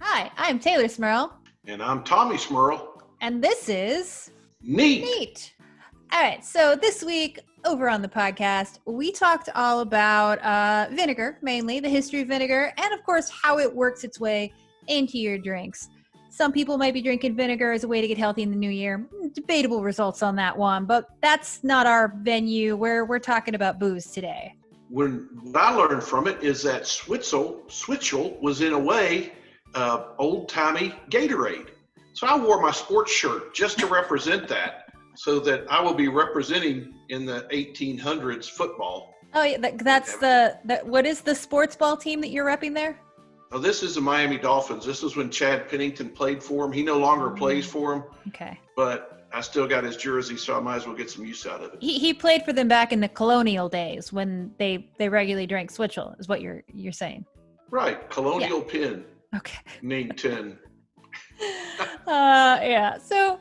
Hi, I'm Taylor Smurl. And I'm Tommy Smurl. And this is Neat. All right, so this week over on the podcast, we talked all about vinegar, mainly the history of vinegar, and of course, how it works its way into your drinks. Some people might be drinking vinegar as a way to get healthy in the new year. Debatable results on that one, but that's not our venue. We're talking about booze today. What I learned from it is that Switchel was in a way old-timey Gatorade. So I wore my sports shirt just to represent that, so that I will be representing in the 1800s football. Oh, yeah, that's what is the sports ball team that you're repping there? Oh, this is the Miami Dolphins. This is when Chad Pennington played for him. He no longer plays for him. Okay. But I still got his jersey, so I might as well get some use out of it. He played for them back in the colonial days when they regularly drank Switchel, is what you're saying. Right. Colonial Pin. Okay. Name 10. Yeah. So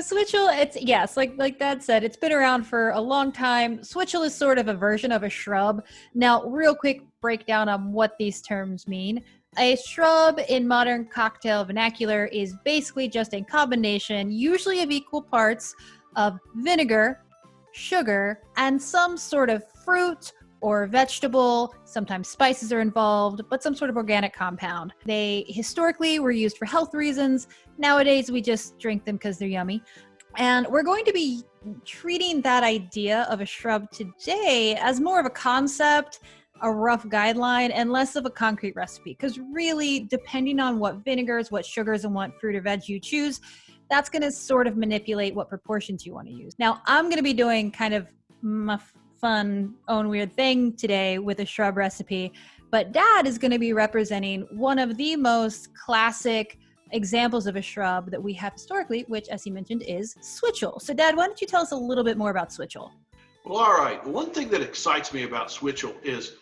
Switchel, it's like Dad said, it's been around for a long time. Switchel is sort of a version of a shrub. Now, real quick breakdown on what these terms mean. A shrub in modern cocktail vernacular is basically just a combination, usually of equal parts, of vinegar, sugar, and some sort of fruit or vegetable. Sometimes spices are involved, but some sort of organic compound. They historically were used for health reasons. Nowadays, we just drink them because they're yummy. And we're going to be treating that idea of a shrub today as more of a concept, a rough guideline, and less of a concrete recipe. Because really, depending on what vinegars, what sugars, and what fruit or veg you choose, that's going to sort of manipulate what proportions you want to use. Now, I'm going to be doing kind of my fun, own weird thing today with a shrub recipe, but Dad is going to be representing one of the most classic examples of a shrub that we have historically, which, as he mentioned, is Switchel. So, Dad, why don't you tell us a little bit more about Switchel? Well, all right. One thing that excites me about Switchel is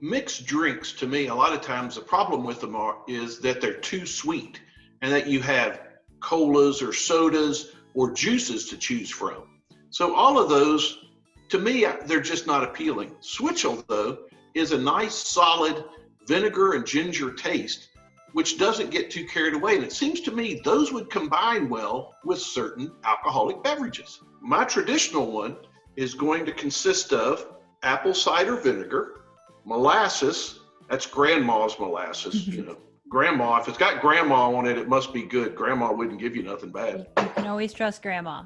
mixed drinks. To me, a lot of times the problem with them is that they're too sweet, and that you have colas or sodas or juices to choose from. So all of those, to me, they're just not appealing. Switchel, though, is a nice, solid vinegar and ginger taste, which doesn't get too carried away. And it seems to me those would combine well with certain alcoholic beverages. My traditional one is going to consist of apple cider vinegar, molasses, that's grandma's molasses, Grandma, if it's got grandma on it, it must be good. Grandma wouldn't give you nothing bad. You can always trust Grandma.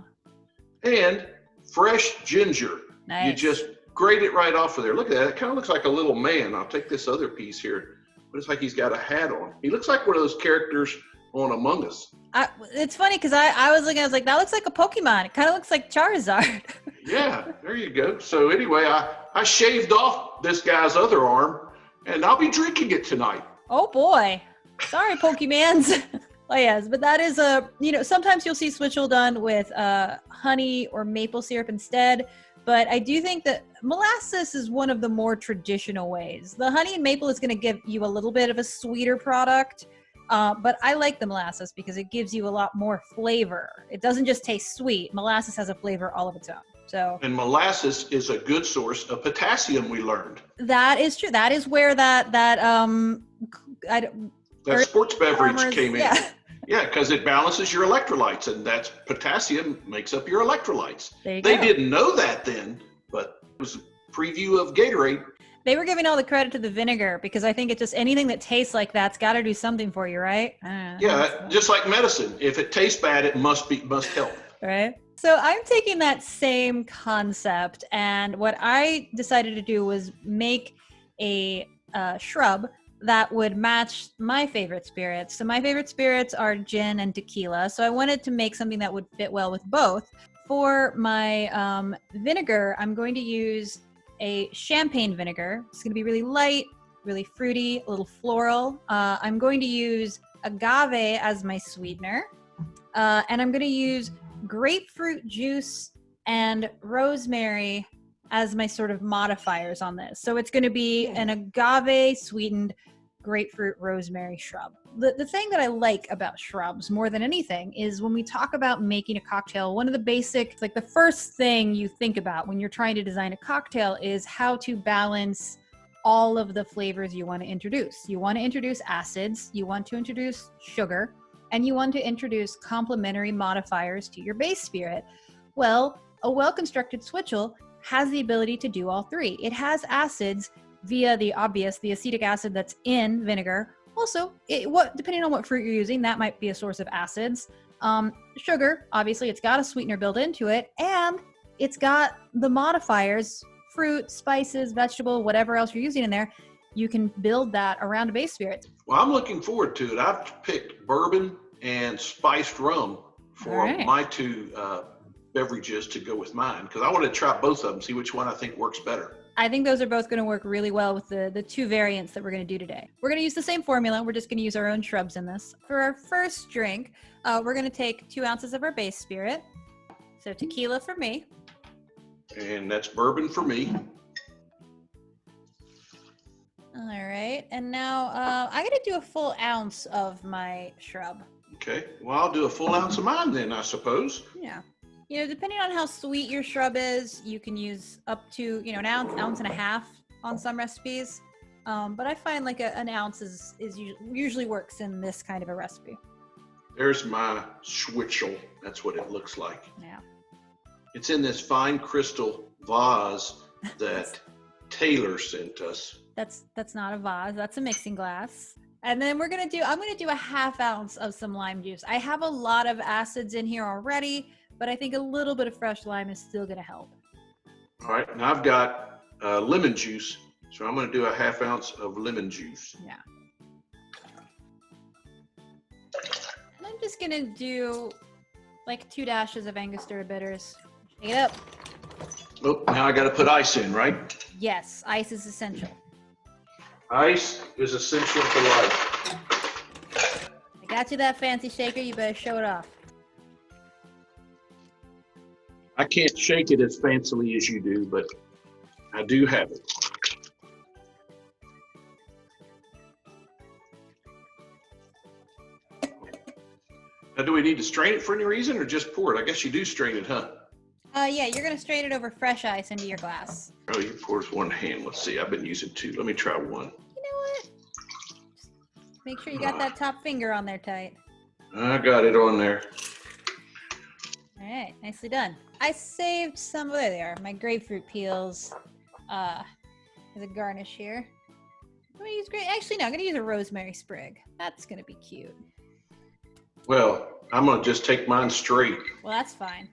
And fresh ginger. Nice. You just grate it right off of there. Look at that. It kind of looks like a little man. I'll take this other piece here. But it's like he's got a hat on. He looks like one of those characters on Among Us. It's funny because I was looking, I was like, that looks like a Pokemon. It kind of looks like Charizard. Yeah, there you go. So anyway, I shaved off this guy's other arm, and I'll be drinking it tonight. Oh boy. Sorry, Pokemans. Oh yes, but that is sometimes you'll see Switchel done with honey or maple syrup instead. But I do think that molasses is one of the more traditional ways. The honey and maple is going to give you a little bit of a sweeter product. But I like the molasses because it gives you a lot more flavor. It doesn't just taste sweet. Molasses has a flavor all of its own. And molasses is a good source of potassium, we learned. That is true. That is where that sports beverage came in. Yeah. Yeah, because it balances your electrolytes, and that's potassium makes up your electrolytes. They didn't know that then, but it was a preview of Gatorade. They were giving all the credit to the vinegar because I think it just anything that tastes like that's got to do something for you, right? Yeah, just like medicine. If it tastes bad, it must help. Right. So I'm taking that same concept, and what I decided to do was make a shrub that would match my favorite spirits. So my favorite spirits are gin and tequila. So I wanted to make something that would fit well with both. For my vinegar, I'm going to use a champagne vinegar. It's going to be really light, really fruity, a little floral. I'm going to use agave as my sweetener. And I'm going to use grapefruit juice and rosemary as my sort of modifiers on this. So it's going to be an agave sweetened grapefruit rosemary shrub. The thing that I like about shrubs more than anything is when we talk about making a cocktail, one of the basic, like the first thing you think about when you're trying to design a cocktail is how to balance all of the flavors you want to introduce. You want to introduce acids, you want to introduce sugar, and you want to introduce complementary modifiers to your base spirit. Well, a well-constructed switchel has the ability to do all three. It has acids via the acetic acid that's in vinegar. Also, depending on what fruit you're using, that might be a source of acids. Sugar, obviously, it's got a sweetener built into it, and it's got the modifiers, fruit, spices, vegetable, whatever else you're using in there. You can build that around a base spirit. Well, I'm looking forward to it. I've picked bourbon and spiced rum for my two beverages to go with mine, because I want to try both of them, see which one I think works better. I think those are both going to work really well with the two variants that we're going to do today. We're going to use the same formula. We're just going to use our own shrubs in this. For our first drink, we're going to take 2 ounces of our base spirit. So tequila for me. And that's bourbon for me. All right. And now I'm going to do a full ounce of my shrub. Okay. Well, I'll do a full ounce of mine then, I suppose. Yeah. You know, depending on how sweet your shrub is, you can use up to, an ounce and a half on some recipes. But I find like an ounce is usually works in this kind of a recipe. There's my switchel. That's what it looks like. Yeah. It's in this fine crystal vase that Taylor sent us. That's not a vase. That's a mixing glass. And then I'm going to do a half ounce of some lime juice. I have a lot of acids in here already, but I think a little bit of fresh lime is still going to help. All right. Now I've got lemon juice. So I'm going to do a half ounce of lemon juice. Yeah. And I'm just going to do like 2 dashes of Angostura bitters. Shake it up. Oh, now I got to put ice in, right? Yes. Ice is essential. Ice is essential to life. I got you that fancy shaker. You better show it off. I can't shake it as fancily as you do, but I do have it. Now, do we need to strain it for any reason or just pour it? I guess you do strain it, huh? Yeah, you're going to strain it over fresh ice into your glass. Oh, you pour with one hand. Let's see. I've been using 2. Let me try 1. You know what? Just make sure you got that top finger on there tight. I got it on there. All right, nicely done. I saved some, there they are, my grapefruit peels as a garnish here. I'm going to use actually, no, I'm going to use a rosemary sprig. That's going to be cute. Well, I'm going to just take mine straight. Well, that's fine.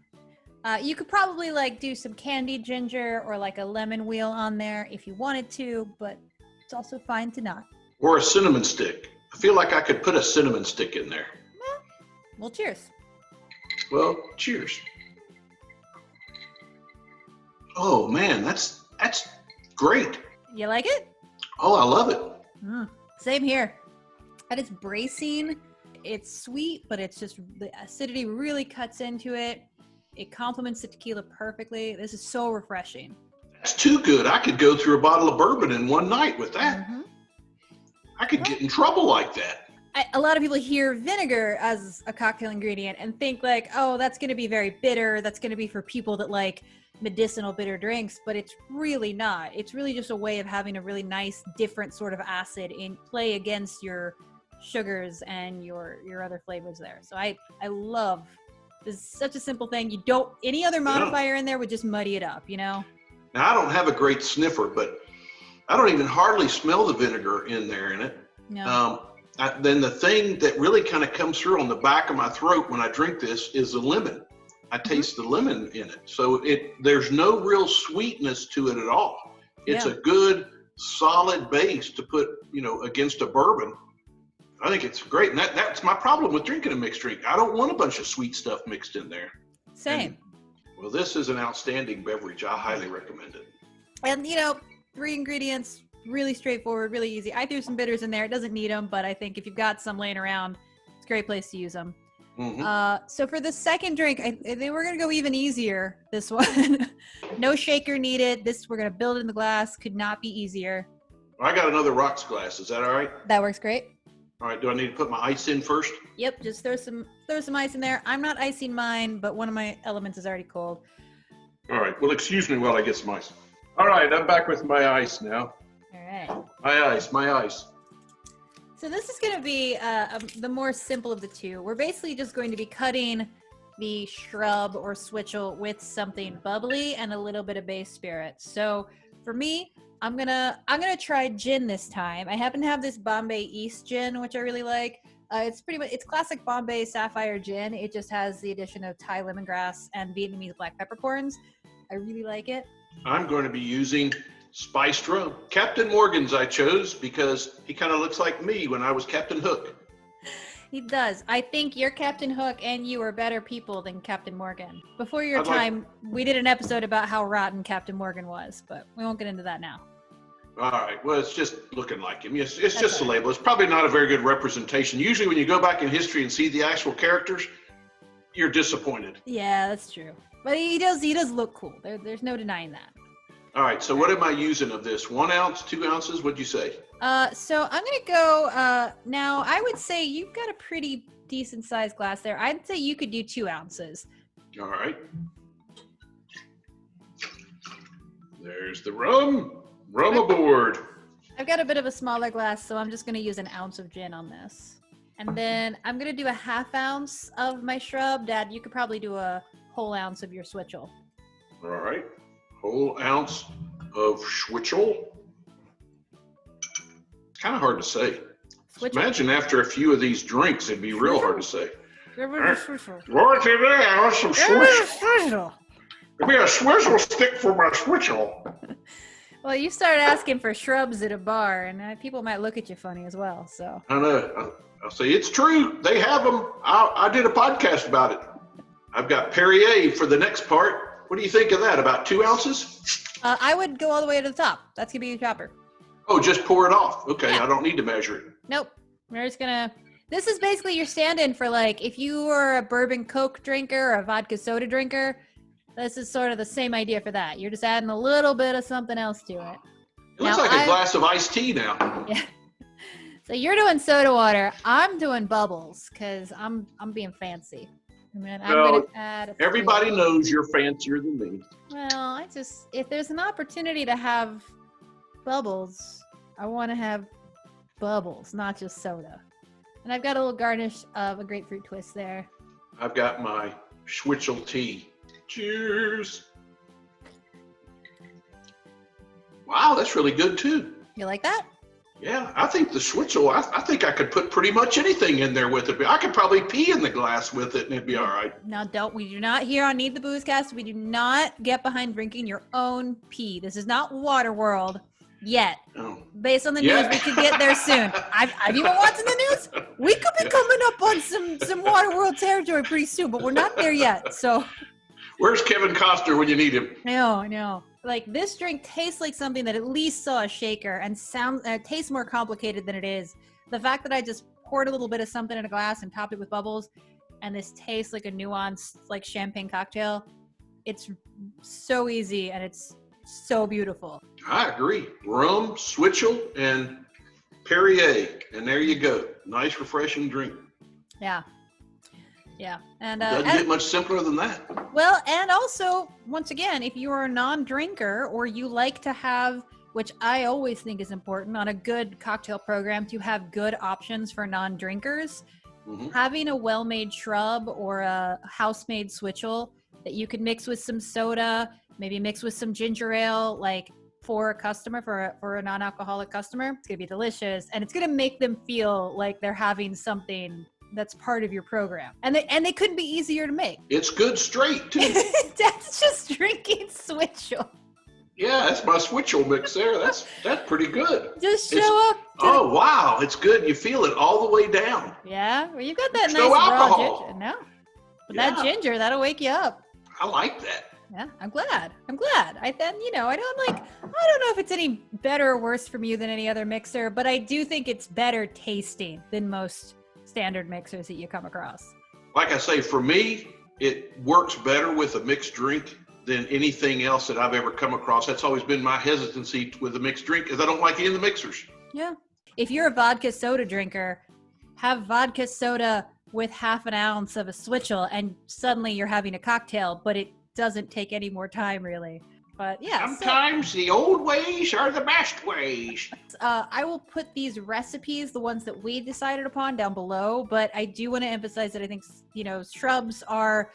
You could probably like do some candied ginger or like a lemon wheel on there if you wanted to, but it's also fine to not. Or a cinnamon stick. I feel like I could put a cinnamon stick in there. Well, cheers. Well, cheers. Oh man, that's great. You like it? Oh, I love it. Same here. And it's bracing. It's sweet, but it's just the acidity really cuts into it. It complements the tequila perfectly. This is so refreshing. That's too good. I could go through a bottle of bourbon in one night with that. Mm-hmm. I could get in trouble like that. A lot of people hear vinegar as a cocktail ingredient and think like, oh, that's going to be very bitter. That's going to be for people that like medicinal bitter drinks, but it's really not. It's really just a way of having a really nice, different sort of acid in play against your sugars and your other flavors there. So I love this. Is such a simple thing. Any other modifier in there would just muddy it up, Now I don't have a great sniffer, but I don't even hardly smell the vinegar in it. No. Then the thing that really kind of comes through on the back of my throat when I drink this is the lemon. I taste the lemon in it. So there's no real sweetness to it at all. It's a good, solid base to put, against a bourbon. I think it's great. And that's my problem with drinking a mixed drink. I don't want a bunch of sweet stuff mixed in there. Same. Well, this is an outstanding beverage. I highly recommend it. And, 3 ingredients, really straightforward, really easy. I threw some bitters in there. It doesn't need them, but I think if you've got some laying around, it's a great place to use them. Mm-hmm. So for the second drink, I think we're going to go even easier, this one. No shaker needed. This, we're going to build it in the glass. Could not be easier. I got another rocks glass. Is that all right? That works great. All right. Do I need to put my ice in first? Yep. Just throw some ice in there. I'm not icing mine, but one of my elements is already cold. All right. Well, excuse me while I get some ice. All right. I'm back with my ice now. All right. right. My ice. So this is going to be the more simple of the two. We're basically just going to be cutting the shrub or switchel with something bubbly and a little bit of base spirit. So for me, I'm gonna try gin this time. I happen to have this Bombay East gin, which I really like. It's classic Bombay Sapphire gin. It just has the addition of Thai lemongrass and Vietnamese black peppercorns. I really like it. I'm going to be using spiced rum. Captain Morgan's I chose because he kind of looks like me when I was Captain Hook. He does. I think you're Captain Hook and you are better people than Captain Morgan. Before your time, we did an episode about how rotten Captain Morgan was, but we won't get into that now. All right. Well, it's just looking like him. It's just a label. It's probably not a very good representation. Usually when you go back in history and see the actual characters, you're disappointed. Yeah, that's true. But he does look cool. There's no denying that. All right. So what am I using of this? 1 ounce, 2 ounces? What'd you say? So I'm going to go, now I would say you've got a pretty decent sized glass there. I'd say you could do 2 ounces. All right. There's the rum. Rum aboard. I've got a bit of a smaller glass, so I'm just going to use 1 ounce of gin on this. And then I'm going to do a 1/2 ounce of my shrub. Dad, you could probably do a whole ounce of your switchel. All right. Whole ounce of switchel. It's kind of hard to say. Switchel. Imagine after a few of these drinks, it'd be real hard to say. Switchel. Right today, I want some switchel. Switchel. Give me a swizzle stick for my switchel. Well, you start asking for shrubs at a bar, and people might look at you funny as well. So I know. I'll say it's true. They have them. I did a podcast about it. I've got Perrier for the next part. What do you think of that? About 2 ounces? I would go all the way to the top. That's gonna be your chopper. Oh, just pour it off. Okay, Yeah. I don't need to measure it. Nope. We're just gonna. This is basically your stand-in for like if you were a bourbon Coke drinker or a vodka soda drinker. This is sort of the same idea for that. You're just adding a little bit of something else to it. It looks like a glass of iced tea now. Yeah. So you're doing soda water. I'm doing bubbles because I'm being fancy. And then I'm gonna add. Everybody knows you're fancier than me. Well, if there's an opportunity to have bubbles, I want to have bubbles, not just soda. And I've got a little garnish of a grapefruit twist there. I've got my switchel tea. Cheers. Wow, that's really good too. You like that? Yeah, I think the switchel, I think I could put pretty much anything in there with it. I could probably pee in the glass with it and it'd be all right. Now, we do not here on Need the Booze Cast, we do not get behind drinking your own pee. This is not Waterworld yet. Oh. Based on the news, we could get there soon. I've even watching the news. We could be coming up on some Waterworld territory pretty soon, but we're not there yet, so. Where's Kevin Costner when you need him? No. Like this drink tastes like something that at least saw a shaker and tastes more complicated than it is. The fact that I just poured a little bit of something in a glass and topped it with bubbles, and this tastes like a nuanced like champagne cocktail. It's so easy and it's so beautiful. I agree. Rum, switchel, and Perrier, and there you go. Nice, refreshing drink. Yeah, and doesn't get much simpler than that. Well, and also, once again, if you are a non-drinker or you like to have, which I always think is important on a good cocktail program, to have good options for non-drinkers, having a well-made shrub or a house-made switchel that you can mix with some soda, maybe mix with some ginger ale, like for a customer, for a non-alcoholic customer, it's gonna be delicious, and it's gonna make them feel like they're having something that's part of your program, and they couldn't be easier to make. It's good straight too. That's just drinking switchel. Yeah, that's my switchel mix there. That's pretty good. Just show up. Oh wow, it's good. You feel it all the way down. Yeah, well, you've got that There's nice no raw alcohol. ginger. No, but that ginger, that'll wake you up. I like that. Yeah, I'm glad. I don't know if it's any better or worse from you than any other mixer, but I do think it's better tasting than most standard mixers that you come across. Like I say, for me, it works better with a mixed drink than anything else that I've ever come across. That's always been my hesitancy with a mixed drink, is I don't like any of the mixers. Yeah. If you're a vodka soda drinker, have vodka soda with 1/2 ounce of a switchel and suddenly you're having a cocktail, but it doesn't take any more time really. But yeah. Sometimes the old ways are the best ways. I will put these recipes, the ones that we decided upon, down below. But I do want to emphasize that I think, shrubs are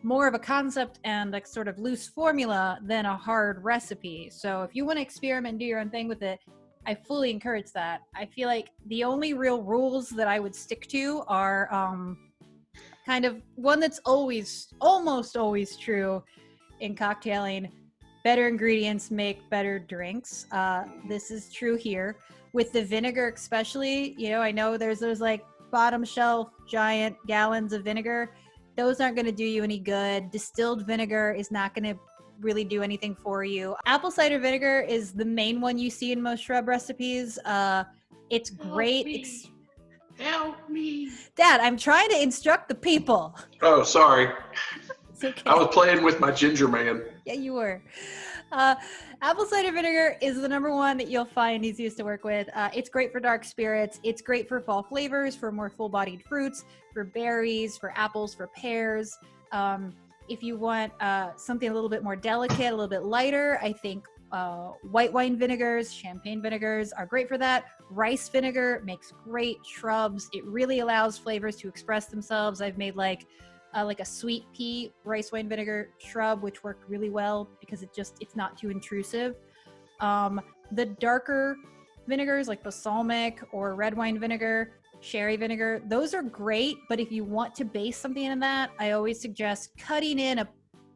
more of a concept and like sort of loose formula than a hard recipe. So if you want to experiment and do your own thing with it, I fully encourage that. I feel like the only real rules that I would stick to are kind of one that's almost always true in cocktailing. Better ingredients make better drinks. This is true here. With the vinegar especially, I know there's those like bottom shelf giant gallons of vinegar. Those aren't going to do you any good. Distilled vinegar is not going to really do anything for you. Apple cider vinegar is the main one you see in most shrub recipes. It's great. Help me. Dad, I'm trying to instruct the people. Oh, sorry. It's okay. I was playing with my ginger man. Yeah, you were. Apple cider vinegar is the number one that you'll find easiest to work with. It's great for dark spirits. It's great for fall flavors, for more full-bodied fruits, for berries, for apples, for pears. If you want something a little bit more delicate, a little bit lighter, I think white wine vinegars, champagne vinegars are great for that. Rice vinegar makes great shrubs. It really allows flavors to express themselves. I've made like a sweet pea rice wine vinegar shrub, which worked really well because it's not too intrusive. The darker vinegars like balsamic or red wine vinegar, sherry vinegar, those are great. But if you want to base something in that, I always suggest cutting in a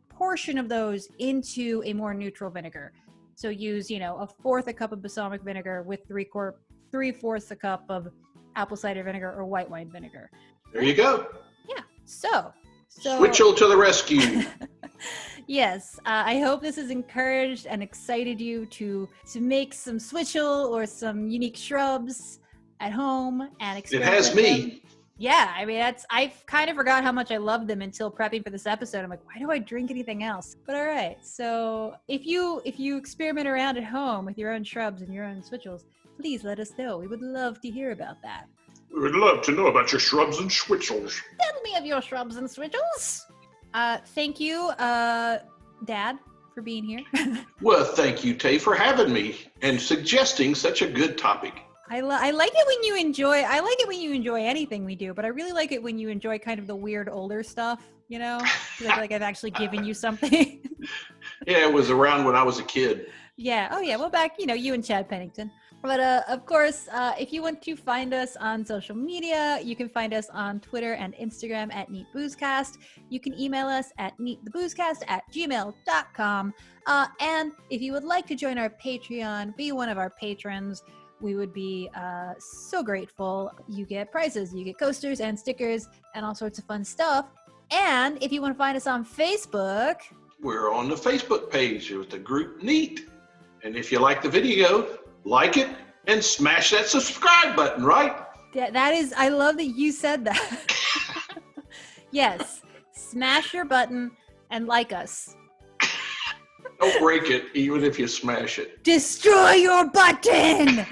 portion of those into a more neutral vinegar. So use, a fourth a cup of balsamic vinegar with 3/4 a cup of apple cider vinegar or white wine vinegar. There you go. Yeah. So Switchel to the rescue. Yes, I hope this has encouraged and excited you to make some switchel or some unique shrubs at home and experiment. It has me. Yeah, I mean, I kind of forgot how much I loved them until prepping for this episode. I'm like, why do I drink anything else? But all right, so if you experiment around at home with your own shrubs and your own switchels, please let us know. We would love to hear about that. We would love to know about your shrubs and switchels. Tell me of your shrubs and switchels. Thank you, Dad, for being here. Well, thank you, Tay, for having me and suggesting such a good topic. I like it when you enjoy. I like it when you enjoy anything we do, but I really like it when you enjoy kind of the weird older stuff. I feel like I've actually given you something. Yeah, it was around when I was a kid. Yeah. Oh, yeah. Well, back, you and Chad Pennington. But of course, if you want to find us on social media, you can find us on Twitter and Instagram at NeatBoozecast. You can email us at neattheboozecast@gmail.com. And if you would like to join our Patreon, be one of our patrons, we would be so grateful. You get prizes, you get coasters and stickers and all sorts of fun stuff. And if you want to find us on Facebook, we're on the Facebook page with the group Neat. And if you like the video, like it and smash that subscribe button, right? That is, I love that you said that. Yes, smash your button and like us. Don't break it, even if you smash it. Destroy your button!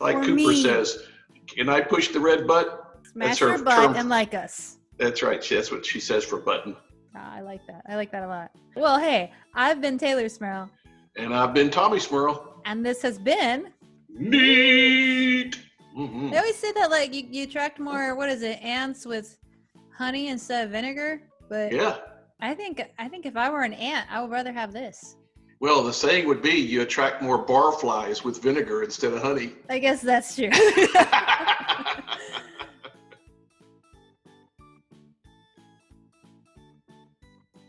Like For Cooper me. says, can I push the red button? Smash your butt and like us. That's right. That's what she says for button. I like that. I like that a lot. Well, hey, I've been Taylor Smurl. And I've been Tommy Smurl. And this has been Neat. Mm-hmm. They always say that like you attract more, what is it, ants with honey instead of vinegar. But Yeah. I think if I were an ant, I would rather have this. Well, the saying would be you attract more barflies with vinegar instead of honey. I guess that's true.